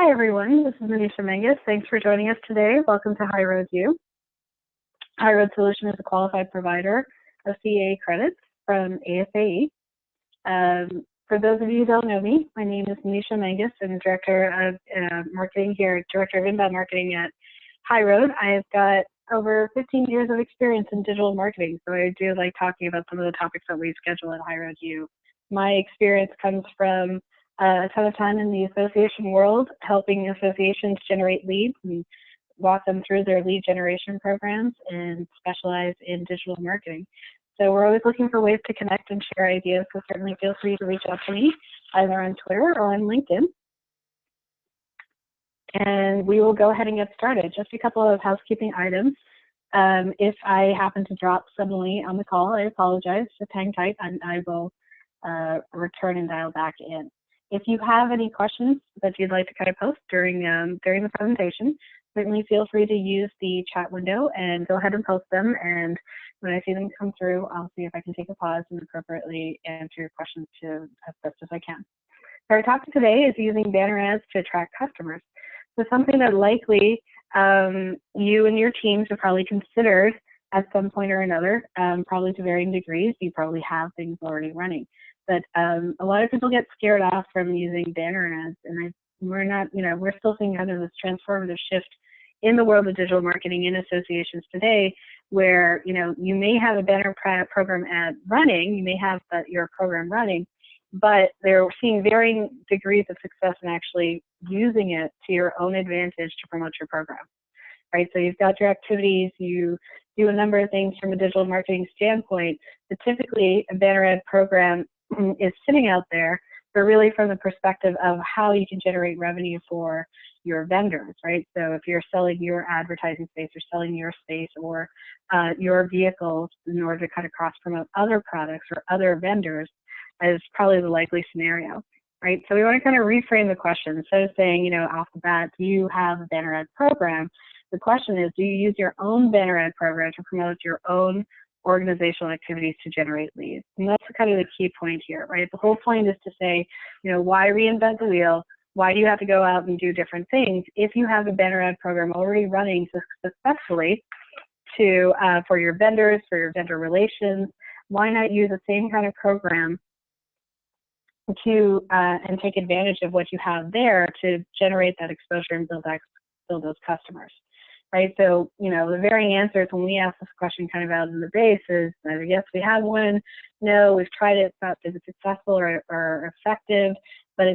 Hi, everyone. This is Manisha Mangus. Thanks for joining us today. Welcome to HighRoad U. HighRoad Solution is a qualified provider of CA credits from ASAE. For those of you who don't know me, my name is Manisha Mangus. I'm the Director of Marketing here, Director of Inbound Marketing at HighRoad. I've got over 15 years of experience in digital marketing, so I do like talking about some of the topics that we schedule at HighRoad U. My experience comes from a ton of time in the association world, helping associations generate leads and walk them through their lead generation programs and specialize in digital marketing. So we're always looking for ways to connect and share ideas, so certainly feel free to reach out to me either on Twitter or on LinkedIn. And we will go ahead and get started. Just a couple of housekeeping items. If I happen to drop suddenly on the call, I apologize. Just hang tight and I will return and dial back in. If you have any questions that you'd like to kind of post during the presentation, certainly feel free to use the chat window and go ahead and post them. And when I see them come through, I'll see if I can take a pause and appropriately answer your questions as best as I can. So our topic today is using banner ads to attract customers. So something that likely you and your teams have probably considered at some point or another, probably to varying degrees. You probably have things already running. But a lot of people get scared off from using banner ads, and we're still seeing kind of this transformative shift in the world of digital marketing in associations today, where you may have a banner program ad running, you may have your program running, but they're seeing varying degrees of success in actually using it to your own advantage to promote your program. Right, so you've got your activities, you do a number of things from a digital marketing standpoint, but typically a banner ad program is sitting out there, but really from the perspective of how you can generate revenue for your vendors, right? So if you're selling your advertising space or selling your space or your vehicles in order to kind of cross-promote other products or other vendors is probably the likely scenario, right? So we want to kind of reframe the question. Instead of saying, off the bat, do you have a banner ad program? The question is, do you use your own banner ad program to promote your own organizational activities to generate leads? And that's kind of the key point here, right? The whole point is to say, why reinvent the wheel? Why do you have to go out and do different things if you have a banner ad program already running successfully for your vendors, for your vendor relations? Why not use the same kind of program to and take advantage of what you have there to generate that exposure and build those customers? Right, so the varying answers when we ask this question kind of out in the base is either yes, we have one, no, we've tried it, it's not been successful or effective, but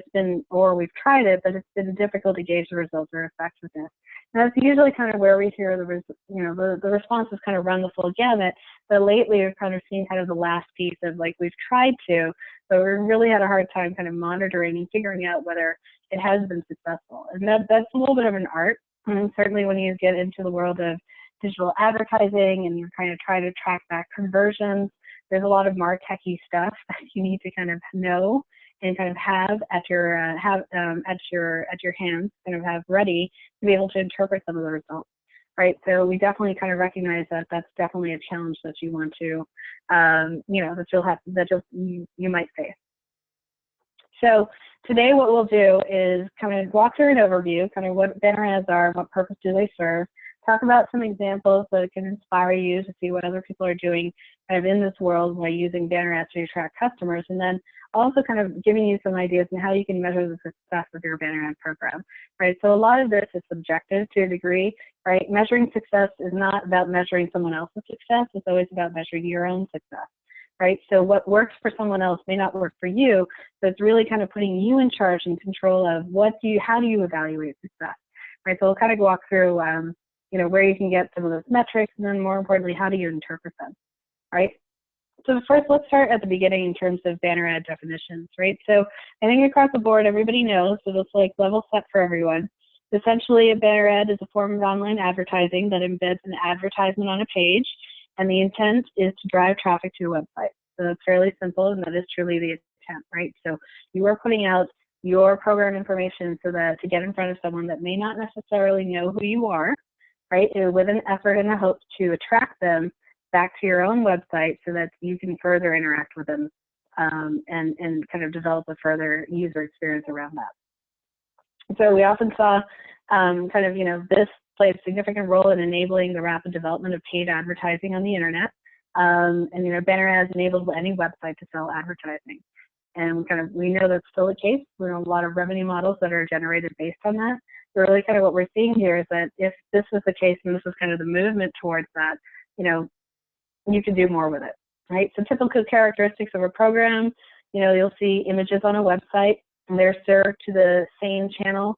or we've tried it, but it's been difficult to gauge the results or effectiveness. And that's usually kind of where we hear the responses kind of run the full gamut, but lately we've kind of seen kind of the last piece of like we've tried to, but we really had a hard time kind of monitoring and figuring out whether it has been successful. And that's a little bit of an art. And certainly when you get into the world of digital advertising and you're kind of trying to track back conversions, there's a lot of MarTechy stuff that you need to kind of know and kind of have at your hands, kind of have ready to be able to interpret some of the results, right? So we definitely kind of recognize that that's definitely a challenge that you want to, you might face. So today what we'll do is kind of walk through an overview, kind of what banner ads are, what purpose do they serve, talk about some examples that can inspire you to see what other people are doing kind of in this world by using banner ads to attract customers, and then also kind of giving you some ideas on how you can measure the success of your banner ad program, right? So a lot of this is subjective to a degree, right? Measuring success is not about measuring someone else's success, it's always about measuring your own success. Right? So what works for someone else may not work for you. So it's really kind of putting you in charge and control of how do you evaluate success, right? So we'll kind of walk through, where you can get some of those metrics, and then more importantly, how do you interpret them, right? So first, let's start at the beginning in terms of banner ad definitions, right? So I think across the board, everybody knows, so it's like level set for everyone. Essentially, a banner ad is a form of online advertising that embeds an advertisement on a page, and the intent is to drive traffic to a website. So it's fairly simple, and that is truly the intent, right? So you are putting out your program information so that to get in front of someone that may not necessarily know who you are, right, with an effort and a hope to attract them back to your own website so that you can further interact with them and kind of develop a further user experience around that. So we often saw kind of, this played a significant role in enabling the rapid development of paid advertising on the internet. And, banner ads enabled any website to sell advertising. And we know that's still the case. We know a lot of revenue models that are generated based on that. So really kind of what we're seeing here is that if this was the case and this was kind of the movement towards that, you can do more with it, right? So typical characteristics of a program, you'll see images on a website, and they're served to the same channel.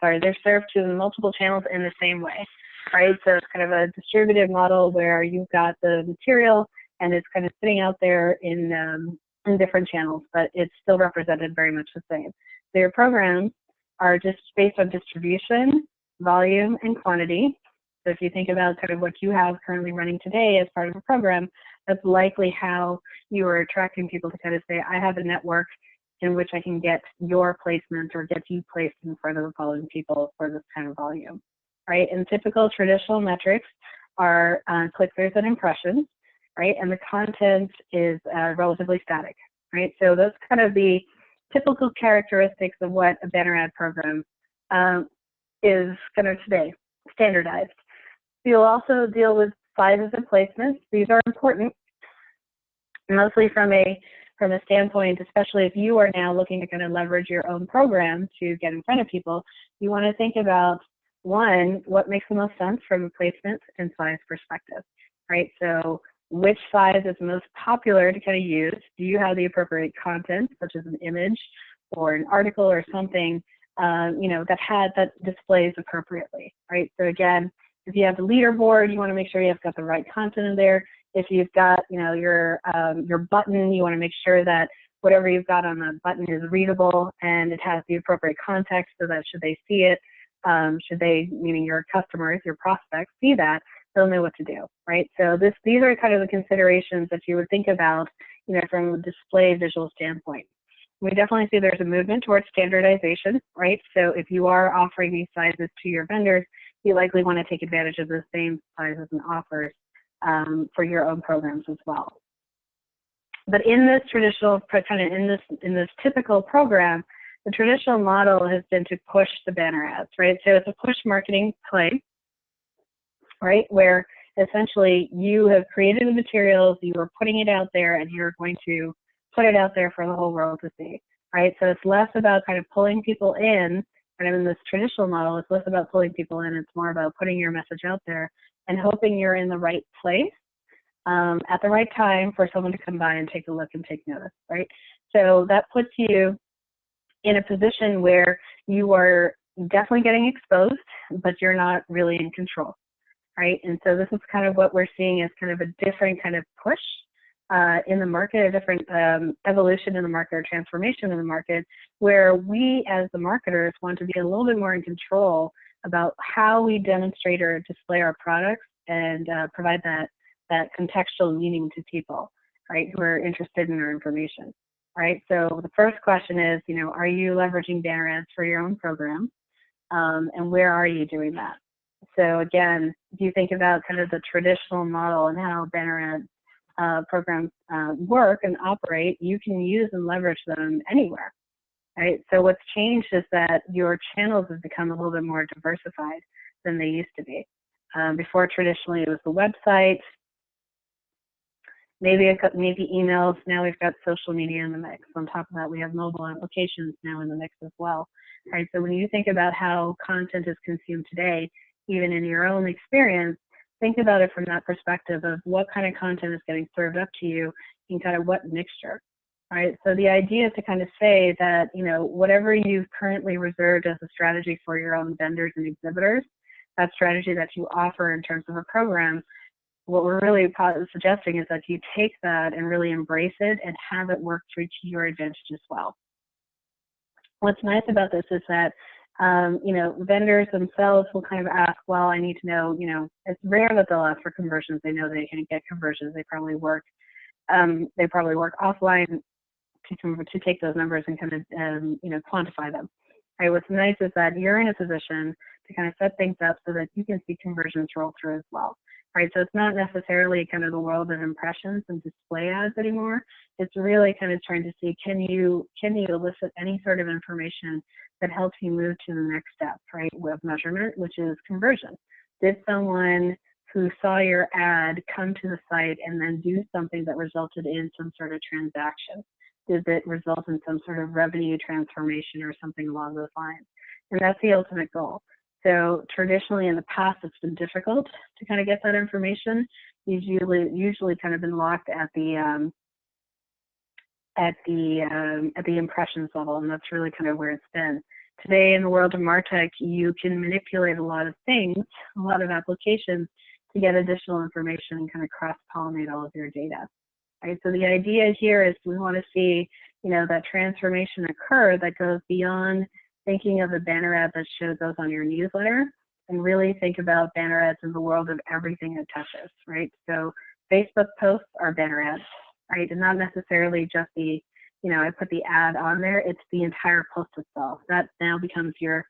They're served to multiple channels in the same way, right? So it's kind of a distributed model where you've got the material and it's kind of sitting out there in different channels, but it's still represented very much the same. So your programs are just based on distribution, volume, and quantity. So if you think about kind of what you have currently running today as part of a program, that's likely how you are attracting people to kind of say, I have a network in which I can get your placement or get you placed in front of the following people for this kind of volume, right? And typical traditional metrics are click-throughs and impressions, right? And the content is relatively static, right? So those kind of the typical characteristics of what a banner ad program is kind of today, standardized. You'll also deal with sizes and placements. These are important, mostly from a standpoint, especially if you are now looking to kind of leverage your own program to get in front of people. You want to think about, one, what makes the most sense from a placement and size perspective, right? So which size is most popular to kind of use? Do you have the appropriate content, such as an image or an article or something, that displays appropriately, right? So again, if you have the leaderboard, you want to make sure you've got the right content in there. If you've got, your button, you want to make sure that whatever you've got on the button is readable and it has the appropriate context so that should they see it, should they, meaning your customers, your prospects, see that, they'll know what to do, right? So these are kind of the considerations that you would think about, from a display visual standpoint. We definitely see there's a movement towards standardization, right? So if you are offering these sizes to your vendors, you likely want to take advantage of the same sizes and offers for your own programs as well. But in this traditional, in this typical program, the traditional model has been to push the banner ads, right? So it's a push marketing play, right? Where essentially you have created the materials, you are putting it out there, and you're going to put it out there for the whole world to see, right? So it's less about kind of pulling people in. Kind of in this traditional model, it's less about pulling people in. It's more about putting your message out there and hoping you're in the right place at the right time for someone to come by and take a look and take notice, right? So that puts you in a position where you are definitely getting exposed, but you're not really in control, right? And so this is kind of what we're seeing as kind of a different kind of push in the market, a different evolution in the market or transformation in the market, where we as the marketers want to be a little bit more in control about how we demonstrate or display our products and provide that contextual meaning to people, right, who are interested in our information, right? So the first question is, are you leveraging banner ads for your own program? And where are you doing that? So again, if you think about kind of the traditional model and how banner ads programs work and operate, you can use and leverage them anywhere, right? So what's changed is that your channels have become a little bit more diversified than they used to be. Before, traditionally, it was the website, maybe emails. Now we've got social media in the mix. On top of that, we have mobile applications now in the mix as well, right? So when you think about how content is consumed today, even in your own experience, think about it from that perspective of what kind of content is getting served up to you and kind of what mixture, right? So the idea is to kind of say that, whatever you've currently reserved as a strategy for your own vendors and exhibitors, that strategy that you offer in terms of a program, what we're really suggesting is that you take that and really embrace it and have it work to your advantage as well. What's nice about this is that vendors themselves will kind of ask, well, I need to know, it's rare that they'll ask for conversions. They know they can get conversions. They probably work offline to take those numbers and kind of, quantify them. Right? What's nice is that you're in a position to kind of set things up so that you can see conversions roll through as well. right? So it's not necessarily kind of the world of impressions and display ads anymore. It's really kind of trying to see, can you elicit any sort of information that helps you move to the next step, right, with measurement, which is conversion. Did someone who saw your ad come to the site and then do something that resulted in some sort of transaction? Did it result in some sort of revenue transformation or something along those lines? And that's the ultimate goal. So traditionally in the past, it's been difficult to kind of get that information. You've usually kind of been locked at the impressions level, and that's really kind of where it's been. Today in the world of MarTech, you can manipulate a lot of things, a lot of applications to get additional information and kind of cross-pollinate all of your data. Right? So the idea here is we want to see, that transformation occur that goes beyond thinking of a banner ad that goes on your newsletter, and really think about banner ads in the world of everything it touches, right? So Facebook posts are banner ads, right? And not necessarily just the, I put the ad on there, it's the entire post itself. That now becomes your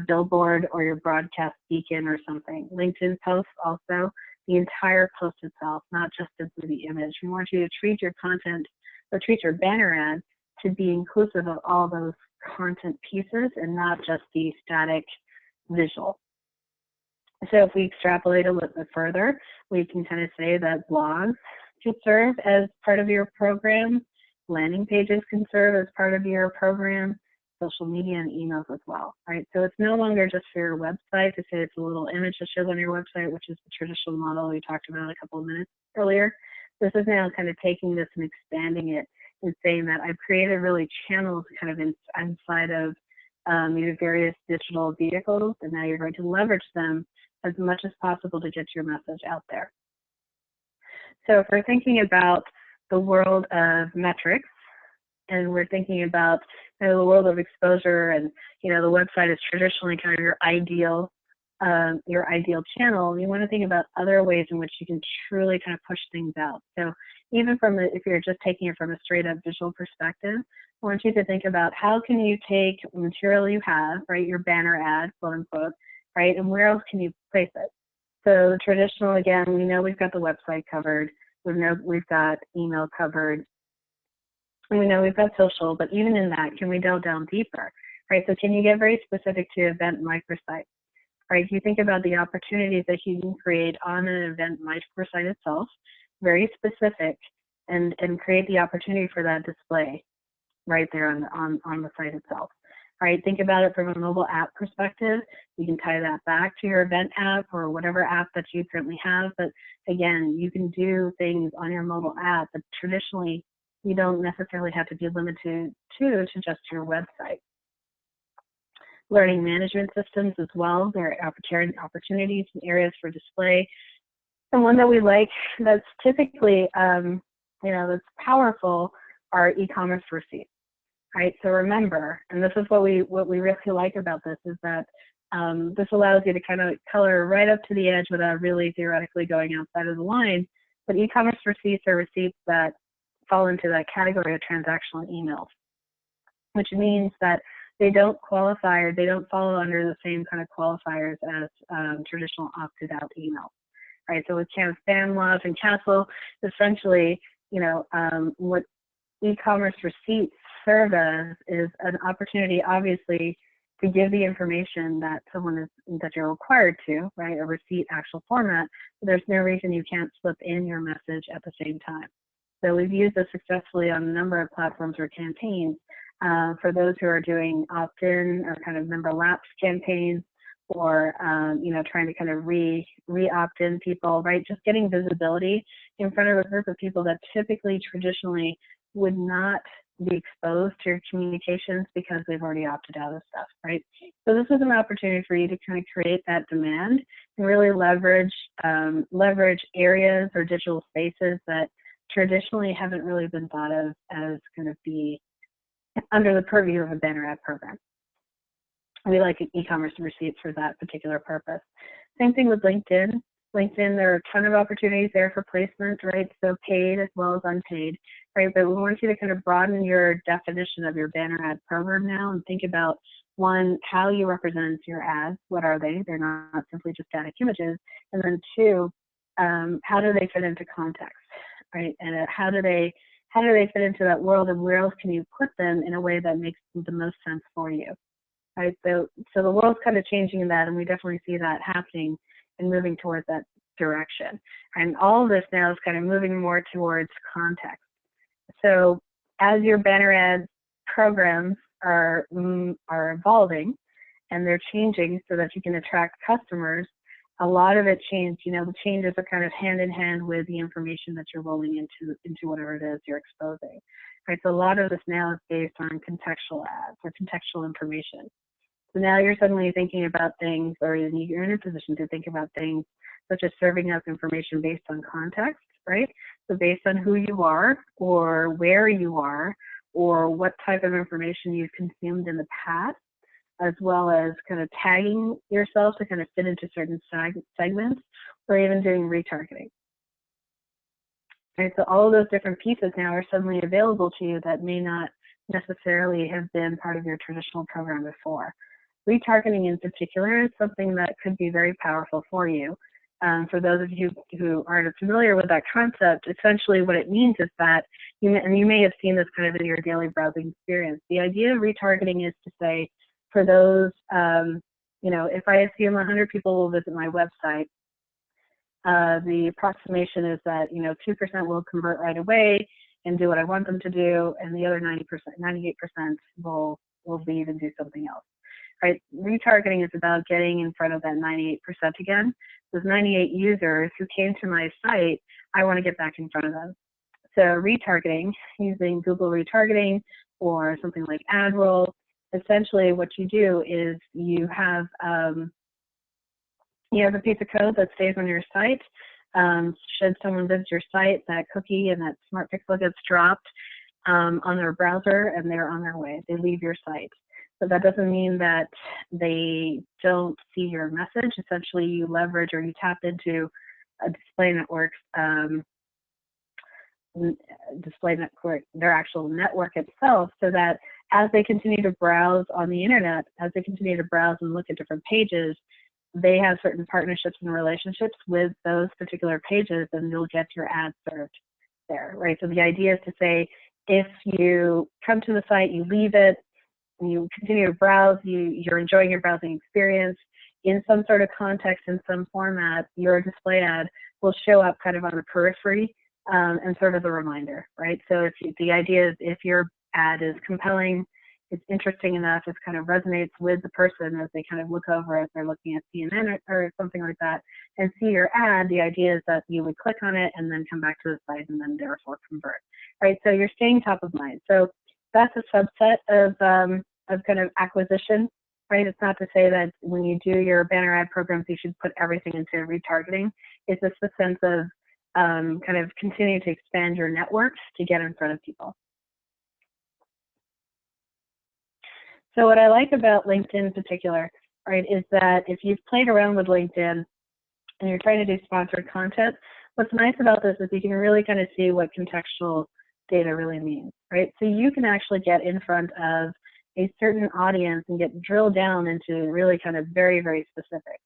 billboard or your broadcast beacon or something. LinkedIn posts also, the entire post itself, not just simply the image. We want you to treat your content or treat your banner ad to be inclusive of all those content pieces and not just the static visual. So if we extrapolate a little bit further, we can kind of say that blogs can serve as part of your program, landing pages can serve as part of your program, social media and emails as well, right? So it's no longer just for your website to say it's a little image that shows on your website, which is the traditional model we talked about a couple of minutes earlier. This is now kind of taking this and expanding it and saying that I've created really channels kind of inside of your various digital vehicles, and now you're going to leverage them as much as possible to get your message out there. So if we're thinking about the world of metrics, and we're thinking about the world of exposure, and the website is traditionally kind of your ideal channel, you want to think about other ways in which you can truly kind of push things out. So even if you're just taking it from a straight up visual perspective, I want you to think about how can you take material you have, right, your banner ad, quote unquote, right, and where else can you place it? So traditional, again, we know we've got the website covered, we know we've got email covered, and we know we've got social, but even in that, can we delve down deeper, right? So can you get very specific to event microsite, right? If you think about the opportunities that you can create on an event microsite itself, very specific, and create the opportunity for that display right there on the site itself. Right, think about it from a mobile app perspective. You can tie that back to your event app or whatever app that you currently have. But again, you can do things on your mobile app that traditionally you don't necessarily have to be limited to just your website. Learning management systems as well. There are opportunities and areas for display. And one that we like that's typically, that's powerful are e-commerce receipts. Right, so remember, and this is what we really like about this, is that this allows you to kind of color right up to the edge without really theoretically going outside of the line. But e-commerce receipts are receipts that fall into that category of transactional emails, which means that they don't qualify or they don't fall under the same kind of qualifiers as traditional opted out emails. Right, so with Spamlove and Castle, essentially, what e-commerce receipts serve as is an opportunity, obviously, to give the information that that you're required to, right, a receipt actual format. But there's no reason you can't slip in your message at the same time. So we've used this successfully on a number of platforms or campaigns for those who are doing opt-in or kind of member lapse campaigns, or trying to kind of re-opt-in people, right? Just getting visibility in front of a group of people that typically traditionally would not be exposed to your communications because they've already opted out of stuff, right? So this is an opportunity for you to kind of create that demand and really leverage areas or digital spaces that traditionally haven't really been thought of as going to be under the purview of a banner ad program. We like e-commerce receipts for that particular purpose. Same thing with LinkedIn. LinkedIn, there are a ton of opportunities there for placement, right? So paid as well as unpaid, right? But we want you to kind of broaden your definition of your banner ad program now and think about, one, how you represent your ads. What are they? They're not simply just static images. And then two, how do they fit into context, right? And how do they fit into that world, and where else can you put them in a way that makes the most sense for you, right? So the world's kind of changing in that, and we definitely see that happening and moving towards that direction. And all of this now is kind of moving more towards context. So as your banner ad programs are evolving and they're changing so that you can attract customers, a lot of it changed. The changes are kind of hand in hand with the information that you're rolling into whatever it is you're exposing. Right. So a lot of this now is based on contextual ads or contextual information. So now you're suddenly thinking about things, or you're in a position to think about things such as serving up information based on context, right? So based on who you are, or where you are, or what type of information you've consumed in the past, as well as kind of tagging yourself to kind of fit into certain segments, or even doing retargeting. Right, so all of those different pieces now are suddenly available to you that may not necessarily have been part of your traditional program before. Retargeting in particular is something that could be very powerful for you. For those of you who aren't familiar with that concept, essentially what it means is that, and you may have seen this kind of in your daily browsing experience, the idea of retargeting is to say, for those, if I assume 100 people will visit my website, the approximation is that 2% will convert right away and do what I want them to do, and the other 98% will leave and do something else. Right? Retargeting is about getting in front of that 98% again. Those 98 users who came to my site, I want to get back in front of them. So retargeting, using Google retargeting or something like AdRoll, essentially what you do is you have a piece of code that stays on your site. Should someone visit your site, that cookie and that smart pixel gets dropped on their browser, and they're on their way. They leave your site. So that doesn't mean that they don't see your message. Essentially, you leverage or you tap into a display network's their actual network itself, so that as they continue to browse on the internet, as they continue to browse and look at different pages, they have certain partnerships and relationships with those particular pages, and you'll get your ads served there, right? So the idea is to say, if you come to the site, you leave it, and you continue to browse, you're enjoying your browsing experience, in some sort of context, in some format, your display ad will show up kind of on the periphery and serve as a reminder, right? So the idea is, if your ad is compelling, it's interesting enough, it kind of resonates with the person as they kind of look over, as they're looking at CNN or something like that, and see your ad, the idea is that you would click on it and then come back to the site and then therefore convert, right? So you're staying top of mind. So that's a subset of kind of acquisition, right? It's not to say that when you do your banner ad programs, you should put everything into retargeting. It's just a sense of kind of continue to expand your networks to get in front of people. So what I like about LinkedIn in particular, right, is that if you've played around with LinkedIn and you're trying to do sponsored content, what's nice about this is you can really kind of see what contextual data really means, right? So you can actually get in front of a certain audience and get drilled down into really kind of very, very specific.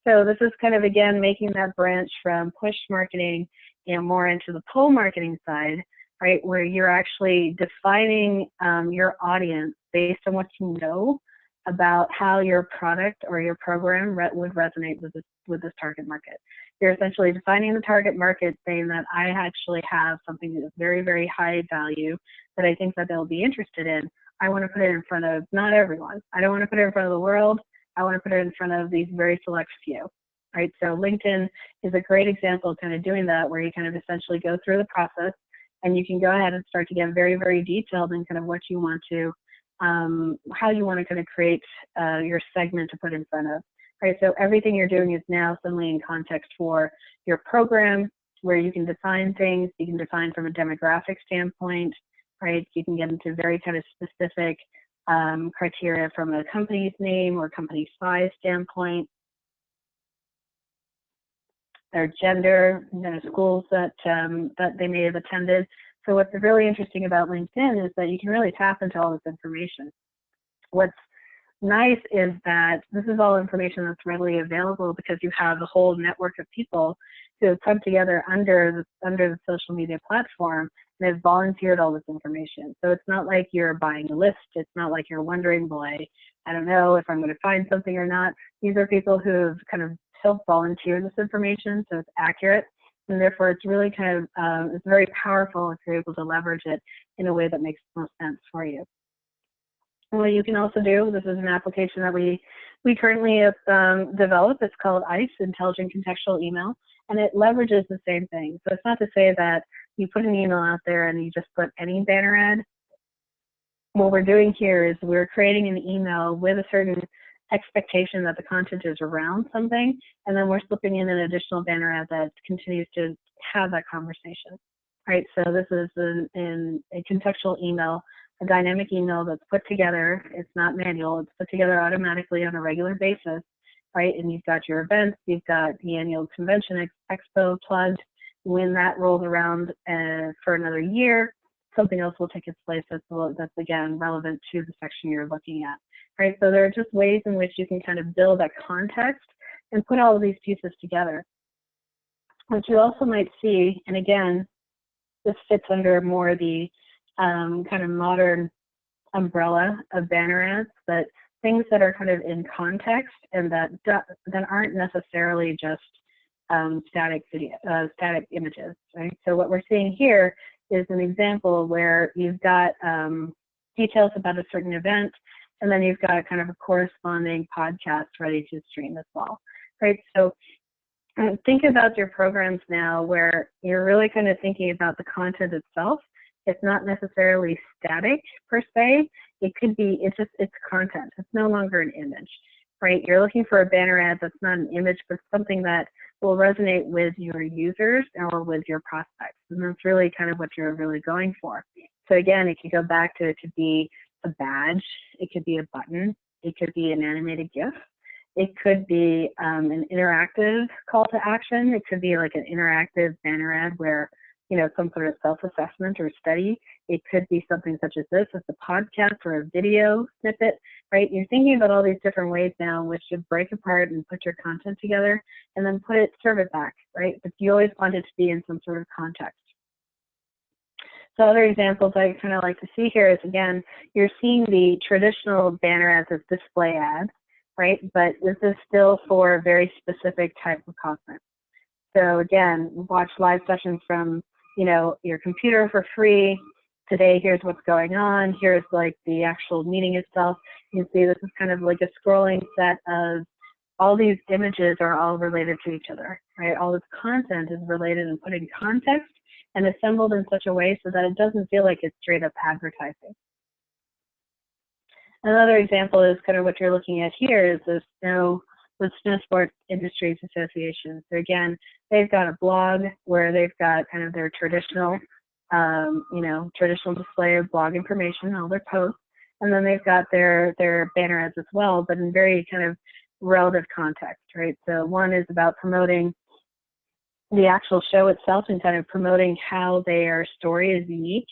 So this is kind of, again, making that branch from push marketing more into the pull marketing side, right, where you're actually defining your audience based on what you know about how your product or your program would resonate with this target market. You're essentially defining the target market, saying that I actually have something that is very, very high value that I think that they'll be interested in. I want to put it in front of not everyone. I don't want to put it in front of the world. I want to put it in front of these very select few, right? So LinkedIn is a great example of kind of doing that, where you kind of essentially go through the process and you can go ahead and start to get very, very detailed in kind of what you want to, how you want to kind of create your segment to put in front of, right? So everything you're doing is now suddenly in context for your program, where you can define things. You can define from a demographic standpoint, right? You can get into very kind of specific criteria from a company's name or company size standpoint, their gender, schools that they may have attended. So what's really interesting about LinkedIn is that you can really tap into all this information. What's nice is that this is all information that's readily available because you have a whole network of people who have come together under the social media platform and have volunteered all this information. So it's not like you're buying a list. It's not like you're wondering, well, I don't know if I'm going to find something or not. These are people who have kind of self-volunteered this information, so it's accurate. And therefore, it's really kind of, it's very powerful if you're able to leverage it in a way that makes most sense for you. And what you can also do, this is an application that we currently have developed. It's called ICE, Intelligent Contextual Email, and it leverages the same thing. So it's not to say that you put an email out there and you just put any banner ad. What we're doing here is we're creating an email with a certain expectation that the content is around something, and then we're slipping in an additional banner ad that continues to have that conversation. Right, so this is a contextual email, a dynamic email that's put together. It's not manual, it's put together automatically on a regular basis, right? And you've got your events, you've got the annual convention expo plugged. When that rolls around for another year, something else will take its place that's again relevant to the section you're looking at, right? So there are just ways in which you can kind of build that context and put all of these pieces together. What you also might see, and again, this fits under more the kind of modern umbrella of banner ads, but things that are kind of in context and that aren't necessarily just static images, right? So what we're seeing here is an example where you've got details about a certain event, and then you've got kind of a corresponding podcast ready to stream as well, right? So think about your programs now where you're really kind of thinking about the content itself. It's not necessarily static per se. It could be, it's content. It's no longer an image, right? You're looking for a banner ad that's not an image, but something that will resonate with your users or with your prospects. And that's really kind of what you're really going for. So again, it could go back to, it could be a badge, it could be a button, it could be an animated GIF. It could be an interactive call to action. It could be like an interactive banner ad where, you know, some sort of self-assessment or study. It could be something such as this, as a podcast or a video snippet, right? You're thinking about all these different ways now in which to break apart and put your content together and then serve it back, right? But you always want it to be in some sort of context. So other examples I kind of like to see here is, again, you're seeing the traditional banner ads as display ads, right? But this is still for a very specific type of content. So again, watch live sessions from, you know, your computer for free. Today, here's what's going on. Here's like the actual meeting itself. You can see this is kind of like a scrolling set of all these images are all related to each other, right? All this content is related and put in context and assembled in such a way so that it doesn't feel like it's straight up advertising. Another example is kind of what you're looking at here is the Snow Sports Industries Association. So again, they've got a blog where they've got kind of their traditional, you know, traditional display of blog information, all their posts, and then they've got their banner ads as well, but in very kind of relative context, right? So one is about promoting the actual show itself and kind of promoting how their story is unique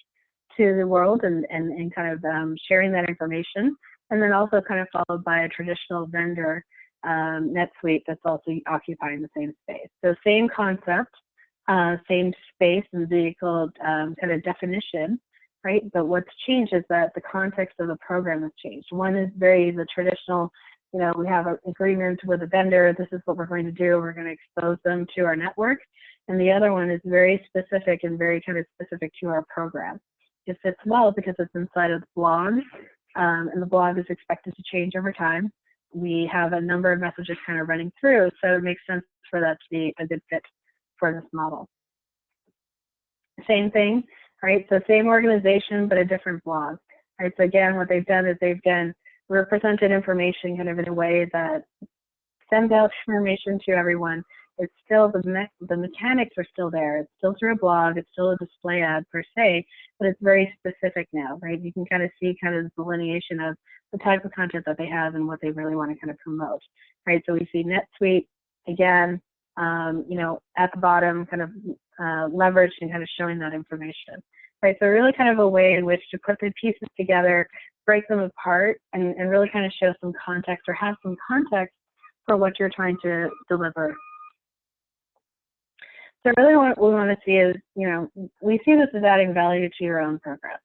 to the world and kind of sharing that information, and then also kind of followed by a traditional vendor NetSuite that's also occupying the same space. So same concept, same space and vehicle kind of definition, right? But what's changed is that the context of the program has changed. One is the traditional, you know, we have an agreement with a vendor, this is what we're going to do, we're going to expose them to our network. And the other one is very specific and very kind of specific to our program. It fits well because it's inside of the blog, and the blog is expected to change over time. We have a number of messages kind of running through, so it makes sense for that to be a good fit for this model. Same thing, right? So same organization, but a different blog, right? So again, what they've done is they've represented information kind of in a way that sends out information to everyone. It's still, the mechanics are still there. It's still through a blog. It's still a display ad per se, but it's very specific now, right? You can kind of see kind of the delineation of the type of content that they have and what they really want to kind of promote, right? So we see NetSuite, again, you know, at the bottom, kind of leveraged and kind of showing that information, right? So really kind of a way in which to put the pieces together break them apart and really kind of show some context or have some context for what you're trying to deliver. So really what we want to see is, you know, we see this as adding value to your own programs.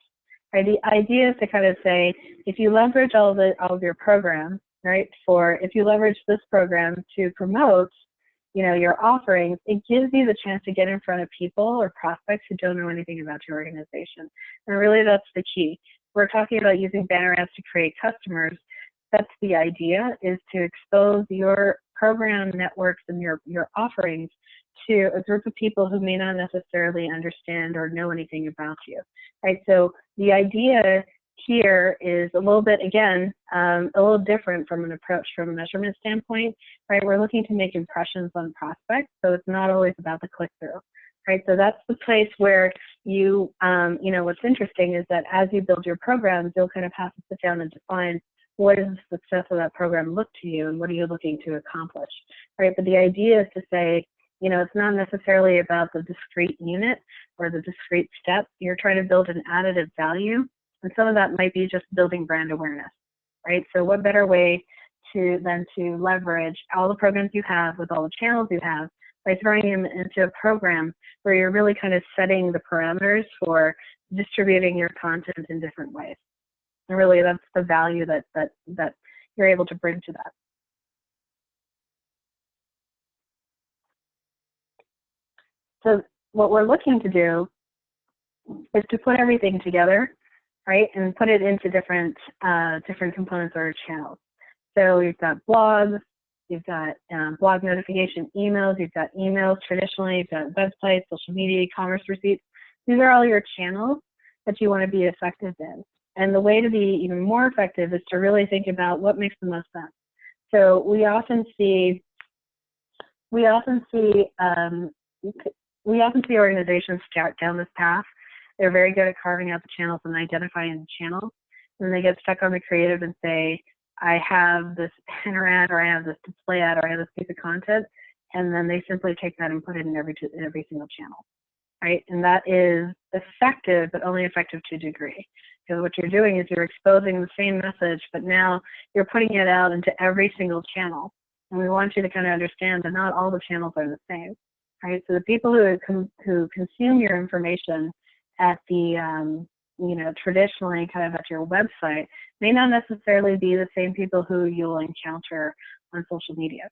Right? The idea is to kind of say, if you leverage all of your programs, right, if you leverage this program to promote, you know, your offerings, it gives you the chance to get in front of people or prospects who don't know anything about your organization. And really that's the key. We're talking about using banner ads to create customers. That's the idea, is to expose your program networks and your offerings to a group of people who may not necessarily understand or know anything about you, right? So the idea here is a little bit, again, a little different from an approach from a measurement standpoint, right? We're looking to make impressions on prospects, so it's not always about the click-through, right? So that's the place where you, you know, what's interesting is that as you build your programs, you'll kind of have to sit down and define what does the success of that program look to you and what are you looking to accomplish, right? But the idea is to say, you know, it's not necessarily about the discrete unit or the discrete step. You're trying to build an additive value, and some of that might be just building brand awareness, right? So what better way than to leverage all the programs you have with all the channels you have by throwing them into a program where you're really kind of setting the parameters for distributing your content in different ways. And really that's the value that you're able to bring to that. So what we're looking to do is to put everything together, right, and put it into different components or channels. So you've got blogs, you've got blog notification emails, you've got emails traditionally, you've got websites, social media, e-commerce receipts. These are all your channels that you want to be effective in. And the way to be even more effective is to really think about what makes the most sense. So we often see organizations start down this path. They're very good at carving out the channels and identifying the channels. And they get stuck on the creative and say, I have this banner ad, or I have this display ad, or I have this piece of content, and then they simply take that and put it in every single channel, right? And that is effective, but only effective to a degree. Because what you're doing is you're exposing the same message, but now you're putting it out into every single channel. And we want you to kind of understand that not all the channels are the same, right? So the people who consume your information at the you know, traditionally kind of at your website may not necessarily be the same people who you'll encounter on social media.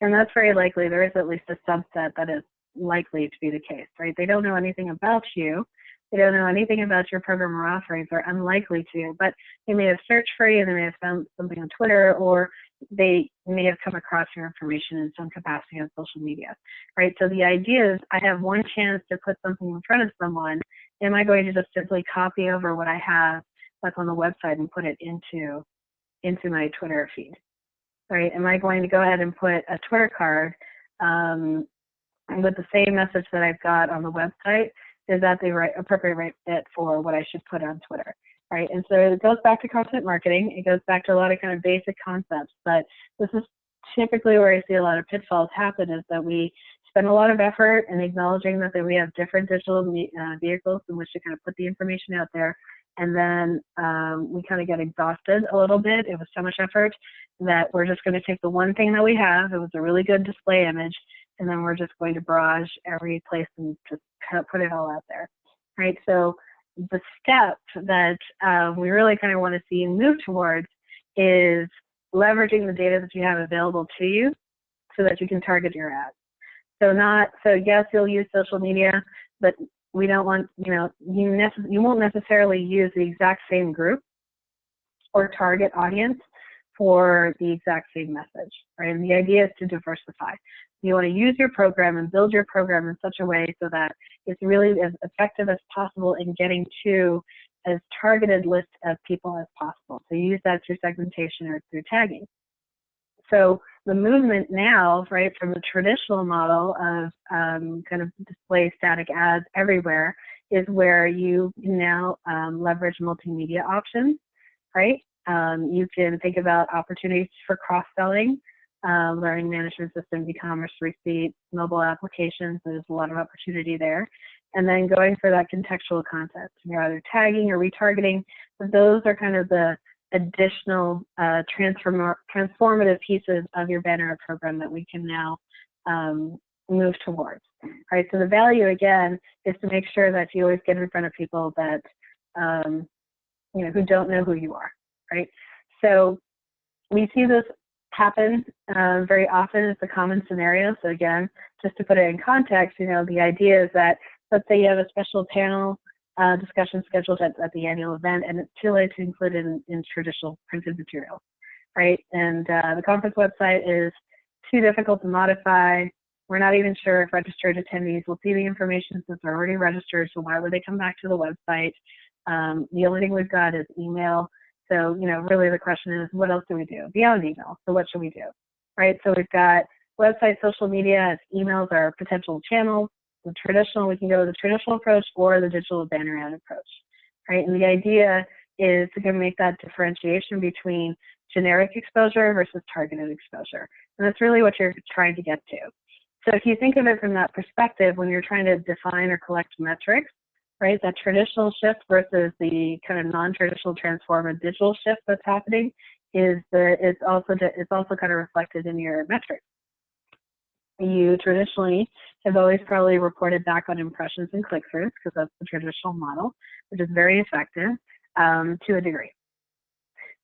And that's very likely. There is at least a subset that is likely to be the case, right? They don't know anything about you. They don't know anything about your program or offerings. They're unlikely to, but they may have searched for you, they may have found something on Twitter, or they may have come across your information in some capacity on social media, right? So the idea is, I have one chance to put something in front of someone. Am I going to just simply copy over what I have that's on the website and put it into my Twitter feed, right? Am I going to go ahead and put a Twitter card with the same message that I've got on the website? Is that the appropriate fit for what I should put on Twitter, right? And so it goes back to content marketing. It goes back to a lot of kind of basic concepts, but this is typically where I see a lot of pitfalls happen, is that we spend a lot of effort in acknowledging that we have different digital vehicles in which to kind of put the information out there, and then we kind of get exhausted a little bit. It was so much effort that we're just going to take the one thing that we have. It was a really good display image, and then we're just going to barrage every place and just kind of put it all out there, right? So the step that we really kind of want to see you move towards is leveraging the data that you have available to you so that you can target your ads. So yes, you'll use social media, but we don't want, you know, you won't necessarily use the exact same group or target audience for the exact same message, right? And the idea is to diversify. You want to use your program and build your program in such a way so that it's really as effective as possible in getting to as targeted list of people as possible. So use that through segmentation or through tagging. So the movement now, right, from the traditional model of kind of display static ads everywhere is where you can now leverage multimedia options, right? You can think about opportunities for cross-selling, learning management systems, e-commerce receipts, mobile applications. There's a lot of opportunity there. and then going for that contextual content. You're either tagging or retargeting, but those are kind of the additional transformative pieces of your banner ad program that we can now move towards. Right, so the value again is to make sure that you always get in front of people that who don't know who you are. Right, so we see this happen very often. It's a common scenario. So again, just to put it in context, the idea is that, let's say you have a special panel discussion scheduled at the annual event, and it's too late to include it in traditional printed material, right? And the conference website is too difficult to modify. We're not even sure if registered attendees will see the information since they're already registered, so why would they come back to the website? The only thing we've got is email. So, really the question is, what else do we do beyond email? So what should we do, right? So we've got website, social media, emails are potential channels. The traditional, we can go with the traditional approach or the digital banner ad approach, right? And the idea is to make that differentiation between generic exposure versus targeted exposure. And that's really what you're trying to get to. So if you think of it from that perspective, when you're trying to define or collect metrics, right, that traditional shift versus the kind of non-traditional transformative digital shift that's happening it's also kind of reflected in your metrics. You traditionally have always probably reported back on impressions and click-throughs because that's the traditional model, which is very effective to a degree.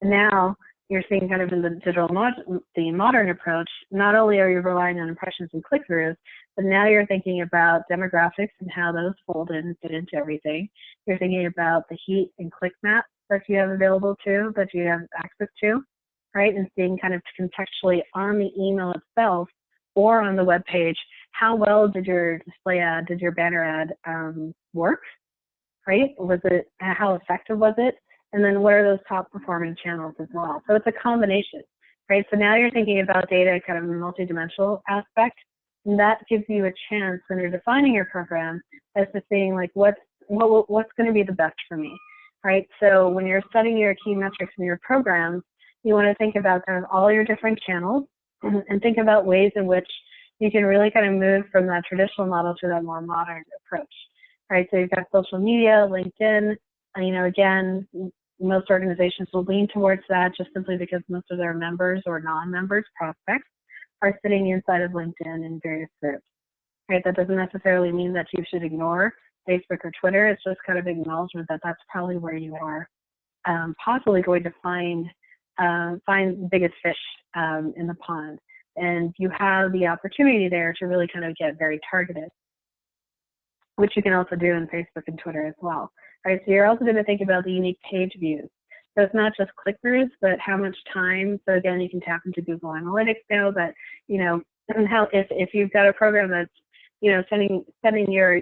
Now you're seeing kind of in the modern approach, not only are you relying on impressions and click-throughs, but now you're thinking about demographics and how those fold in and fit into everything. You're thinking about the heat and click map that you have available to, that you have access to, right? And seeing kind of contextually on the email itself or on the web page, how well did your display ad, did your banner ad work, right? How effective was it? And then what are those top performing channels as well? So it's a combination, right? So now you're thinking about data kind of a multidimensional aspect, and that gives you a chance when you're defining your program as to seeing like what's going to be the best for me, right? So when you're setting your key metrics in your programs, you want to think about kind of all your different channels and think about ways in which you can really kind of move from that traditional model to that more modern approach, right? So you've got social media, LinkedIn, again, most organizations will lean towards that just simply because most of their members or non-members, prospects, are sitting inside of LinkedIn in various groups, right? That doesn't necessarily mean that you should ignore Facebook or Twitter. It's just kind of acknowledgement that that's probably where you are possibly going to find the biggest fish in the pond. And you have the opportunity there to really kind of get very targeted, which you can also do in Facebook and Twitter as well. Right, so you're also going to think about the unique page views. So it's not just click-throughs, but how much time. So again, you can tap into Google Analytics now, but how if you've got a program that's sending your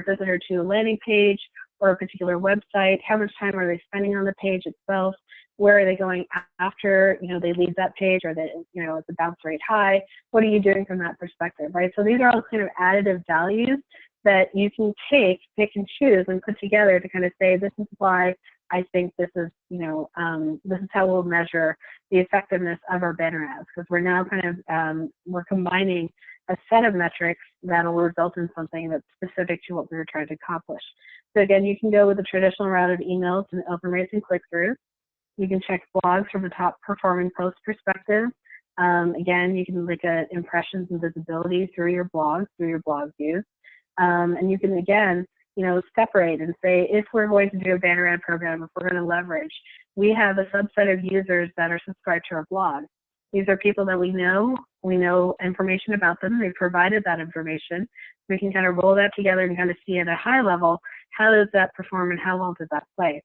visitor to a landing page or a particular website, how much time are they spending on the page itself? Where are they going after they leave that page, or is the bounce rate high? What are you doing from that perspective, right? So these are all kind of additive values that you can pick and choose and put together to kind of say, this is why I think this is, this is how we'll measure the effectiveness of our banner ads, because we're now kind of, we're combining a set of metrics that will result in something that's specific to what we were trying to accomplish. So again, you can go with the traditional route of emails and open rates and click-throughs. You can check blogs from a top performing post perspective. Again, you can look at impressions and visibility through your blogs, through your blog views. And you can, again, separate and say, if we're going to do a banner ad program, if we're going to leverage, we have a subset of users that are subscribed to our blog. These are people that we know information about them, they've provided that information. We can kind of roll that together and kind of see at a high level, how does that perform and how well does that play?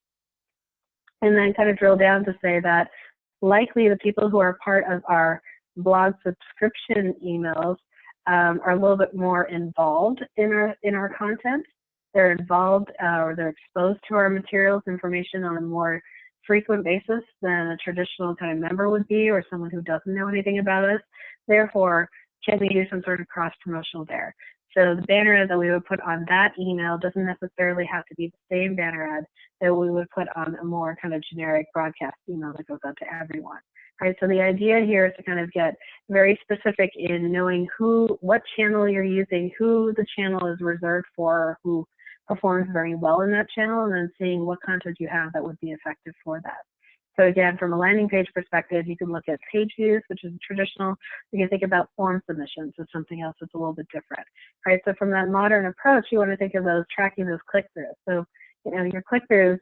And then kind of drill down to say that likely the people who are part of our blog subscription emails are a little bit more involved in our content. They're involved or they're exposed to our materials, information on a more frequent basis than a traditional kind of member would be, or someone who doesn't know anything about us. Therefore, can we do some sort of cross-promotional there? So the banner ad that we would put on that email doesn't necessarily have to be the same banner ad that we would put on a more kind of generic broadcast email that goes out to everyone. right? So the idea here is to kind of get very specific in knowing what channel you're using, who the channel is reserved for, who performs very well in that channel, and then seeing what content you have that would be effective for that. So again, from a landing page perspective, you can look at page views, which is traditional. You can think about form submissions as something else that's a little bit different, right? So from that modern approach, you want to think of those tracking those click-throughs. So, you know, your click-throughs,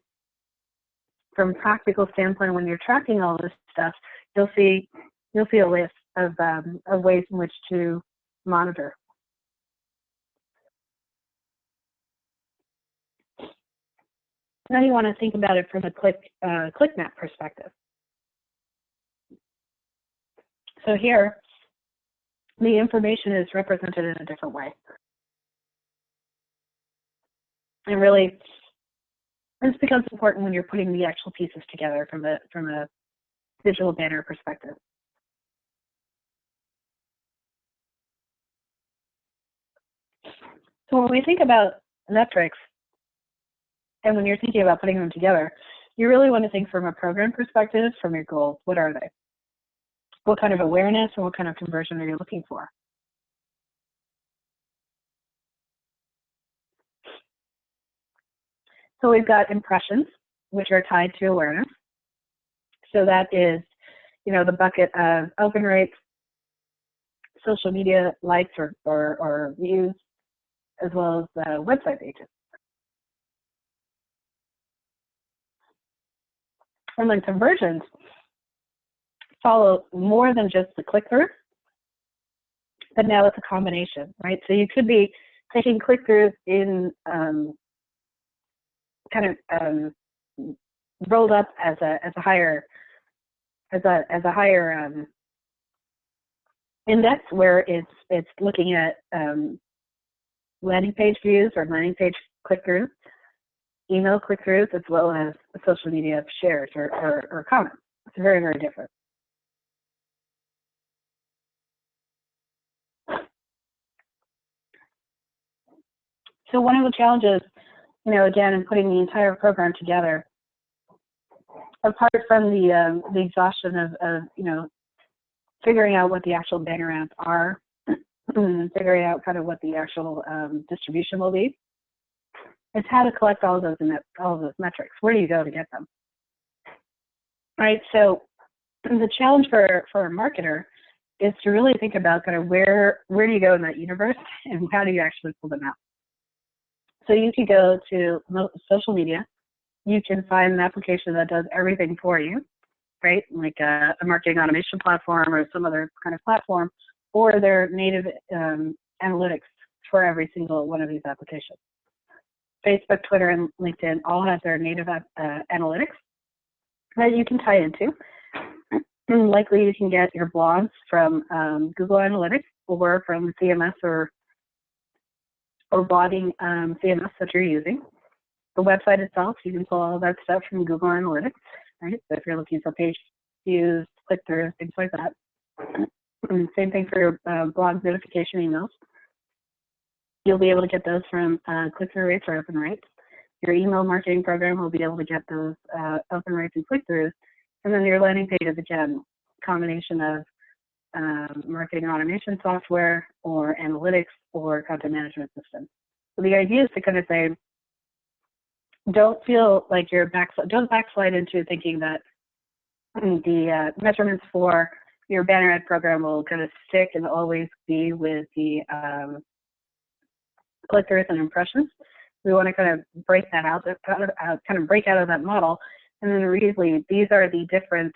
from a practical standpoint, when you're tracking all this stuff, you'll see a list of ways in which to monitor. Now you want to think about it from a click map perspective. So here, the information is represented in a different way. And really, this becomes important when you're putting the actual pieces together from a digital banner perspective. So when we think about metrics, and when you're thinking about putting them together, you really want to think from a program perspective, from your goals. What are they? What kind of awareness and what kind of conversion are you looking for? So we've got impressions, which are tied to awareness. So that is, you know, the bucket of open rates, social media likes or views, as well as the website pages. And then conversions follow more than just the click-through, but now it's a combination, right? So you could be taking click-throughs in rolled up as a higher index, where it's looking at landing page views or landing page click-throughs, email click-throughs, as well as social media shares or comments. It's very, very different. So one of the challenges, you know, again, in putting the entire program together, apart from the exhaustion of you know, figuring out what the actual banner ads are, and figuring out kind of what the actual distribution will be, it's how to collect all of those metrics. Where do you go to get them? Right. So the challenge for a marketer is to really think about kind of where do you go in that universe and how do you actually pull them out. So you could go to social media. You can find an application that does everything for you, right? Like a marketing automation platform or some other kind of platform, or their native analytics for every single one of these applications. Facebook, Twitter, and LinkedIn all have their native analytics that you can tie into. Likely you can get your blogs from Google Analytics or from CMS or blogging CMS that you're using. The website itself, you can pull all that stuff from Google Analytics, right? So if you're looking for page views, click-throughs, things like that. And same thing for your blog notification emails. You'll be able to get those from click-through rates or open rates. Your email marketing program will be able to get those open rates and click-throughs. And then your landing pages, again, combination of marketing automation software or analytics or content management systems. So the idea is to kind of say, don't feel like don't backslide into thinking that the measurements for your banner ad program will kind of stick and always be with the click-throughs and impressions. We want to kind of break that out, kind of break out of that model, and then really these are the different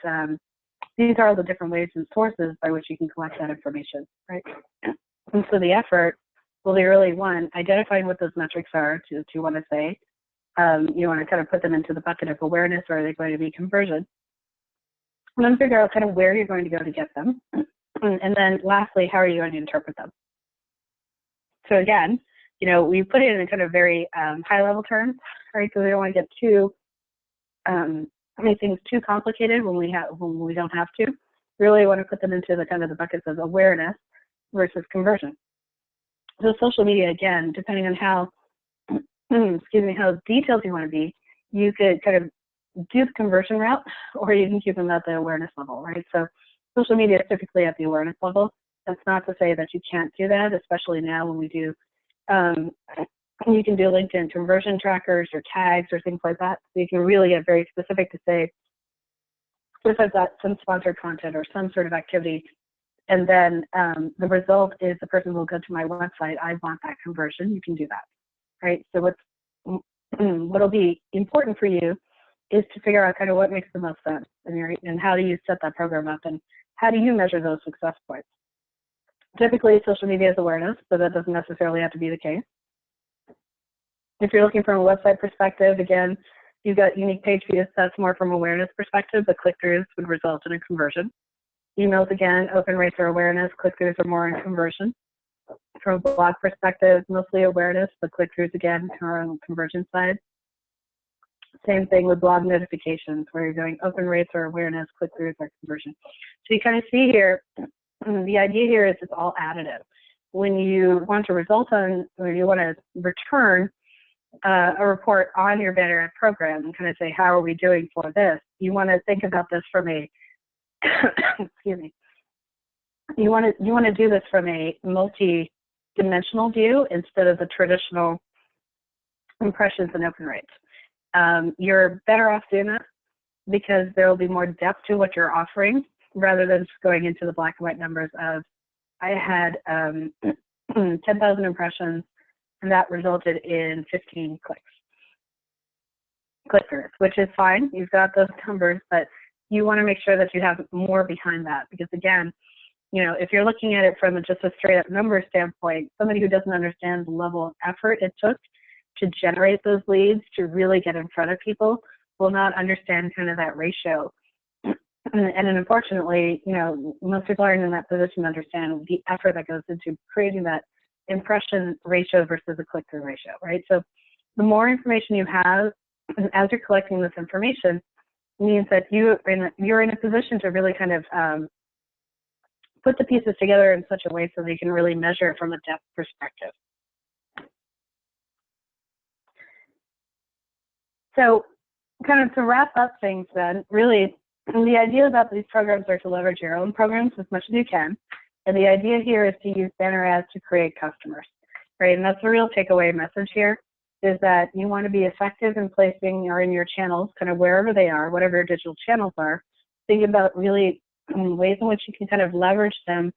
ways and sources by which you can collect that information, right? And so the effort will be really, one, identifying what those metrics are to want to say. You want to kind of put them into the bucket of awareness, or are they going to be conversion? And then figure out kind of where you're going to go to get them. And then lastly, how are you going to interpret them? So again, you know, we put it in kind of very high level terms, right? So we don't want to get too make things too complicated when we don't have to. We really want to put them into the kind of the buckets of awareness versus conversion. So social media, again, depending on how excuse me, how detailed you want to be, you could kind of do the conversion route, or you can keep them at the awareness level, right? So social media is typically at the awareness level. That's not to say that you can't do that, especially now when we do, you can do LinkedIn conversion trackers or tags or things like that. So you can really get very specific to say, if I've got some sponsored content or some sort of activity, and then the result is the person will go to my website, I want that conversion, you can do that, right? So what'll be important for you is to figure out kind of what makes the most sense, and how do you set that program up, and how do you measure those success points. Typically, social media is awareness, so that doesn't necessarily have to be the case. If you're looking from a website perspective, again, you've got unique page views, that's more from awareness perspective, but click-throughs would result in a conversion. Emails, again, open rates are awareness, click-throughs are more in conversion. From a blog perspective, mostly awareness, but click-throughs, again, are on the conversion side. Same thing with blog notifications, where you're doing open rates or awareness, click-throughs or conversion. So you kind of see here, the idea here is it's all additive. When you want to result on, or you want to return a report on your banner ad program and kind of say, how are we doing for this? You want to think about this from a, excuse me, you want to do this from a multi-dimensional view instead of the traditional impressions and open rates. You're better off doing that because there will be more depth to what you're offering rather than just going into the black and white numbers of, I had 10,000 impressions and that resulted in 15 click-throughs, which is fine. You've got those numbers, but you want to make sure that you have more behind that because, again, you know, if you're looking at it from just a straight up number standpoint, somebody who doesn't understand the level of effort it took to generate those leads, to really get in front of people, will not understand kind of that ratio. And unfortunately, you know, most people aren't in that position to understand the effort that goes into creating that impression ratio versus a click-through ratio, right? So the more information you have as you're collecting this information means that you're in a position to really kind of put the pieces together in such a way so that you can really measure it from a depth perspective. So kind of to wrap up things then, really the idea about these programs are to leverage your own programs as much as you can. And the idea here is to use banner ads to create customers, right? And that's the real takeaway message here, is that you want to be effective in placing or in your channels, kind of wherever they are, whatever your digital channels are. Think about really ways in which you can kind of leverage them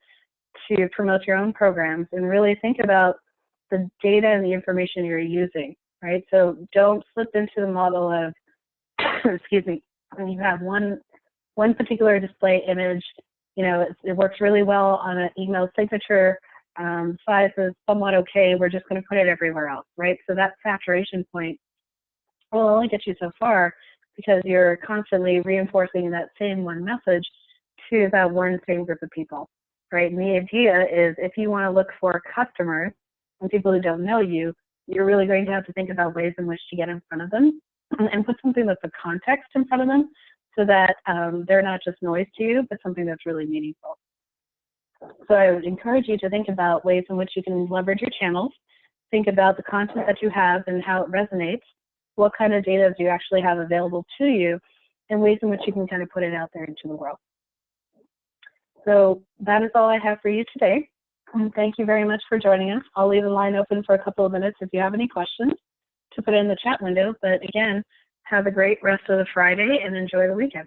to promote your own programs, and really think about the data and the information you're using, right? So don't slip into the model of, excuse me, when you have one particular display image, you know, it works really well on an email signature, size is somewhat okay, we're just going to put it everywhere else, right? So that saturation point will only get you so far because you're constantly reinforcing that same one message to that one same group of people, right? And the idea is if you want to look for customers and people who don't know you, you're really going to have to think about ways in which to get in front of them and put something that's a context in front of them so that they're not just noise to you, but something that's really meaningful. So I would encourage you to think about ways in which you can leverage your channels, think about the content that you have and how it resonates, what kind of data do you actually have available to you, and ways in which you can kind of put it out there into the world. So that is all I have for you today. And thank you very much for joining us. I'll leave the line open for a couple of minutes if you have any questions to put in the chat window. But again, have a great rest of the Friday and enjoy the weekend.